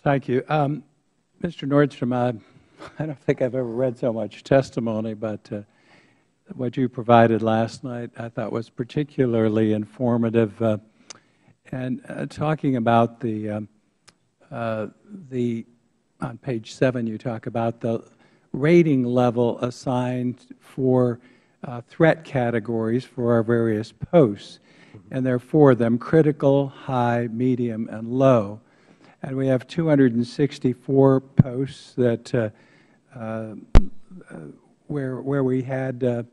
Thank you. Mr. Nordstrom, I don't think I've ever read so much testimony, but what you provided last night I thought was particularly informative. And talking about on page 7, you talk about the rating level assigned for threat categories for our various posts. And there are 4 of them: critical, high, medium, and low. And we have 264 posts that where we had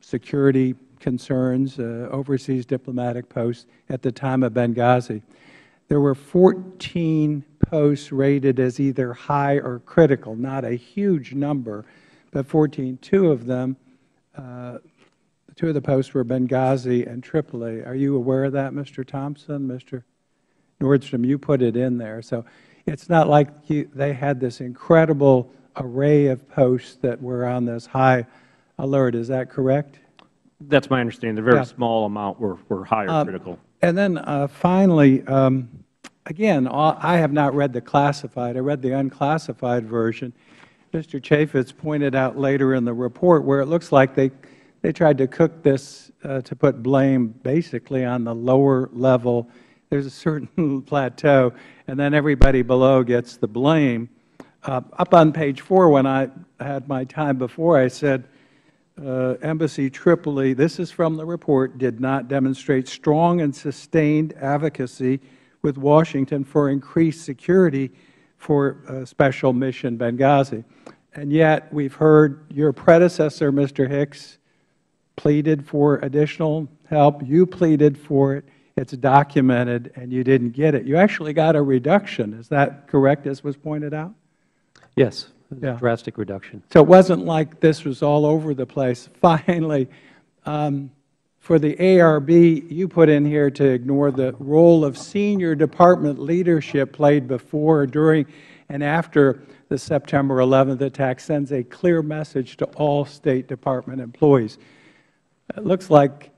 security concerns, overseas diplomatic posts at the time of Benghazi. There were 14 posts rated as either high or critical, not a huge number, but 14. 2 of them, 2 of the posts were Benghazi and Tripoli. Are you aware of that, Mr. Thompson? Mr. Nordstrom, you put it in there. So it's not like they had this incredible array of posts that were on this high alert. Is that correct? That's my understanding. The very small amount were high or critical. And then finally, again, I have not read the classified. I read the unclassified version. Mr. Chaffetz pointed out later in the report where it looks like they tried to cook this to put blame basically on the lower level. There's a certain plateau, and then everybody below gets the blame. Up on page 4, when I had my time before, I said, Embassy Tripoli, this is from the report, did not demonstrate strong and sustained advocacy with Washington for increased security for Special Mission Benghazi. And yet we've heard your predecessor, Mr. Hicks, pleaded for additional help. You pleaded for it. It's documented, and you didn't get it. You actually got a reduction. Is that correct, as was pointed out? Yes, a drastic reduction. So it wasn't like this was all over the place. Finally, for the ARB, you put in here to ignore the role of senior department leadership played before, during, and after the September 11th attack sends a clear message to all State Department employees. It looks like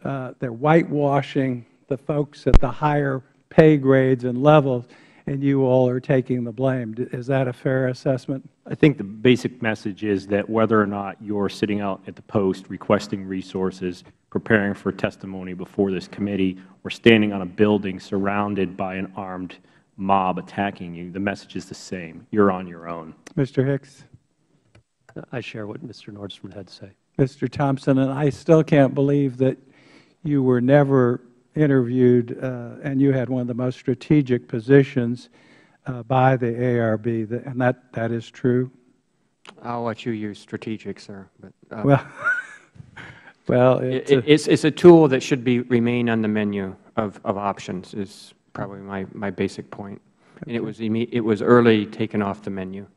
they're whitewashing the folks at the higher pay grades and levels, and you all are taking the blame. Is that a fair assessment? I think the basic message is that whether or not you're sitting out at the post requesting resources, preparing for testimony before this committee, or standing on a building surrounded by an armed mob attacking you, the message is the same. You're on your own. Mr. Hicks? I share what Mr. Nordstrom had to say. Mr. Thompson, and I still can't believe that you were never interviewed, and you had one of the most strategic positions by the ARB, and that is true? I'll let you use strategic, sir. But, well, it's a tool that should remain on the menu of options is probably my basic point. And it was early taken off the menu.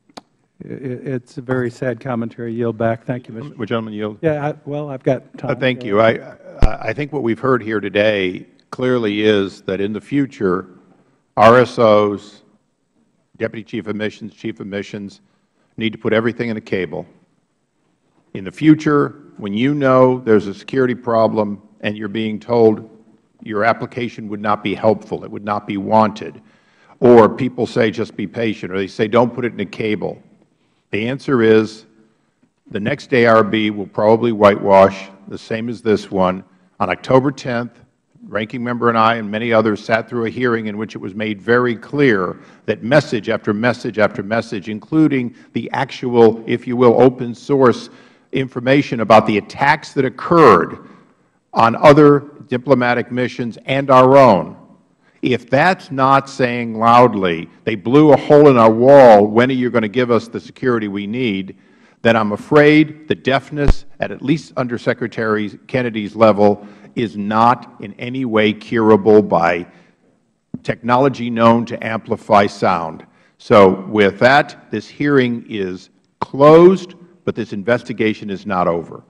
It's a very sad commentary. Yield back. Thank you, Mr. Would gentleman yield? Yeah, well, I've got time. Thank you. I think what we've heard here today clearly is that in the future, RSOs, Deputy Chief of Missions, need to put everything in a cable. In the future, when you know there's a security problem and you're being told your application would not be helpful, it would not be wanted, or people say just be patient, or they say don't put it in a cable, the answer is the next ARB will probably whitewash, the same as this one. On October 10th, Ranking Member and I and many others sat through a hearing in which it was made very clear that message after message after message, including the actual, if you will, open source information about the attacks that occurred on other diplomatic missions and our own. If that's not saying loudly, they blew a hole in our wall, when are you going to give us the security we need, then I'm afraid the deafness at least Undersecretary Kennedy's level is not in any way curable by technology known to amplify sound. So with that, this hearing is closed, but this investigation is not over.